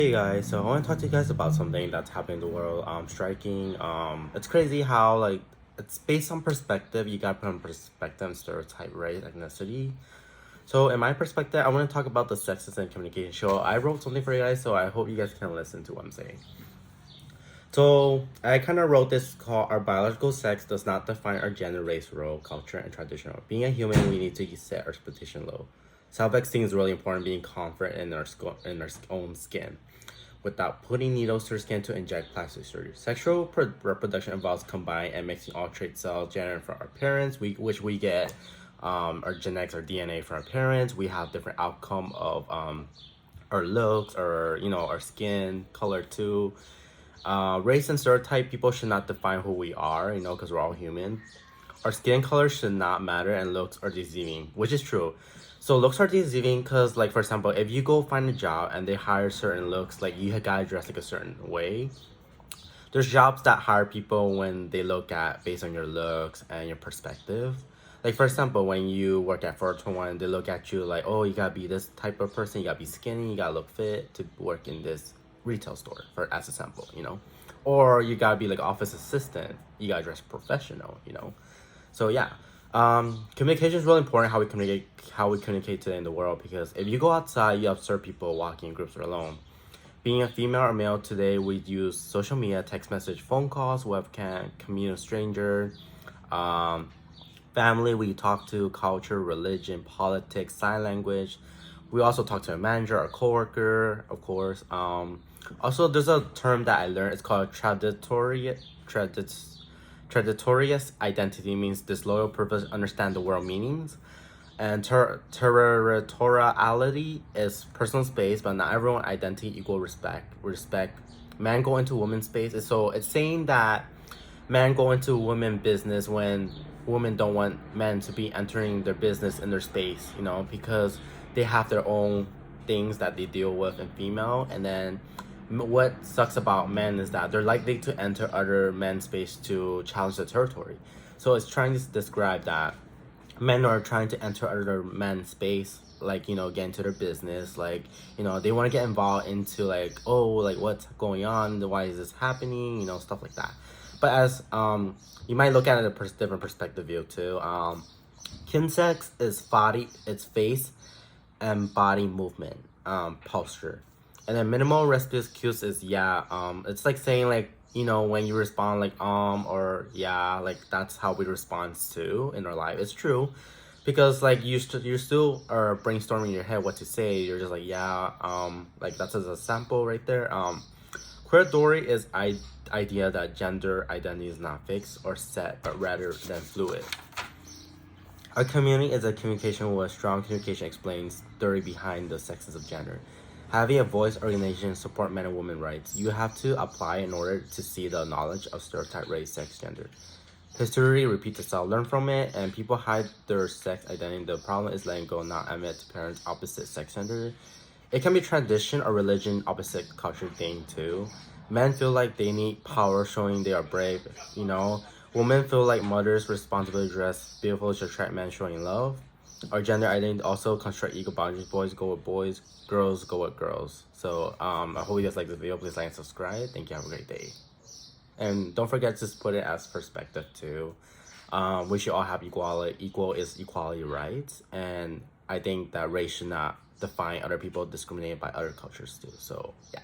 Hey guys, so I want to talk to you guys about something that's happening in the world. Striking. It's crazy how it's based on perspective. You gotta put on perspective and stereotype, right? Ethnicity. So in my perspective, I want to talk about the sexist and communication show. I wrote something for you guys, so I hope you guys can listen to what I'm saying. So I kind of wrote this called "Our biological sex does not define our gender, race, role, culture, and tradition. Being a human, we need to set our expectation low. Self-esteem is really important. Being confident in our own skin without putting needles to your skin to inject plastic surgery. Sexual reproduction involves combining and mixing all trait cells generated from our parents, which we get our genetics, our DNA from our parents. We have different outcome of our looks, or our skin color too. Race and stereotype, people should not define who we are, because we're all human. Our skin color should not matter, and looks are deceiving, which is true. So looks are deceiving because, like, for example, if you go find a job and they hire certain looks, like you gotta dress like a certain way. There's jobs that hire people when they look at based on your looks and your perspective. Like, for example, when you work at 421, they look at you like, oh, you gotta be this type of person, you gotta be skinny, you gotta look fit to work in this retail store, for as a sample. Or you gotta be like office assistant, you gotta dress professional. So yeah, communication is really important. How we communicate today in the world, because if you go outside, you observe people walking in groups or alone. Being a female or male today, we use social media, text message, phone calls, webcam, commute with stranger, um, family we talk to, culture, religion, politics, sign language. We also talk to a manager, our coworker, of course. Also, there's a term that I learned. It's called traditorious identity. Means disloyal purpose, understand the world meanings. And territoriality is personal space, but not everyone identity equal respect. Man go into women's space. So it's saying that men go into women business when women don't want men to be entering their business in their space, because they have their own things that they deal with in female. And then what sucks about men is that they're likely to enter other men's space to challenge the territory. So it's trying to describe that men are trying to enter other men's space, like, get into their business, like, they want to get involved into, like, oh, like, what's going on, why is this happening, stuff like that. But as you might look at it a different perspective view too. Kinsex is body, it's face and body movement, posture. And then minimal response cues is yeah, it's like saying, like, when you respond like or yeah, like that's how we respond to in our life. It's true, because like you still are brainstorming in your head what to say. You're just like, yeah, like that's as a sample right there. Queer theory is idea that gender identity is not fixed or set, but rather than fluid. A community is a communication with strong communication explains theory behind the sexes of gender. Having a voice organization support men and women rights, you have to apply in order to see the knowledge of stereotype race, sex, gender. History repeats itself, learn from it, and people hide their sex identity. The problem is letting go, not admit to parents opposite sex gender. It can be tradition or religion, opposite culture thing too. Men feel like they need power, showing they are brave. Women feel like mothers responsible to dress beautiful to attract men, showing love. Our gender identity also construct equal boundaries. Boys go with boys, girls go with girls. So I hope you guys like this video. Please like and subscribe. Thank you. Have a great day. And don't forget to put it as perspective too. We should all have equality. Equal is equality rights. And I think that race should not define other people discriminated by other cultures too. So yeah.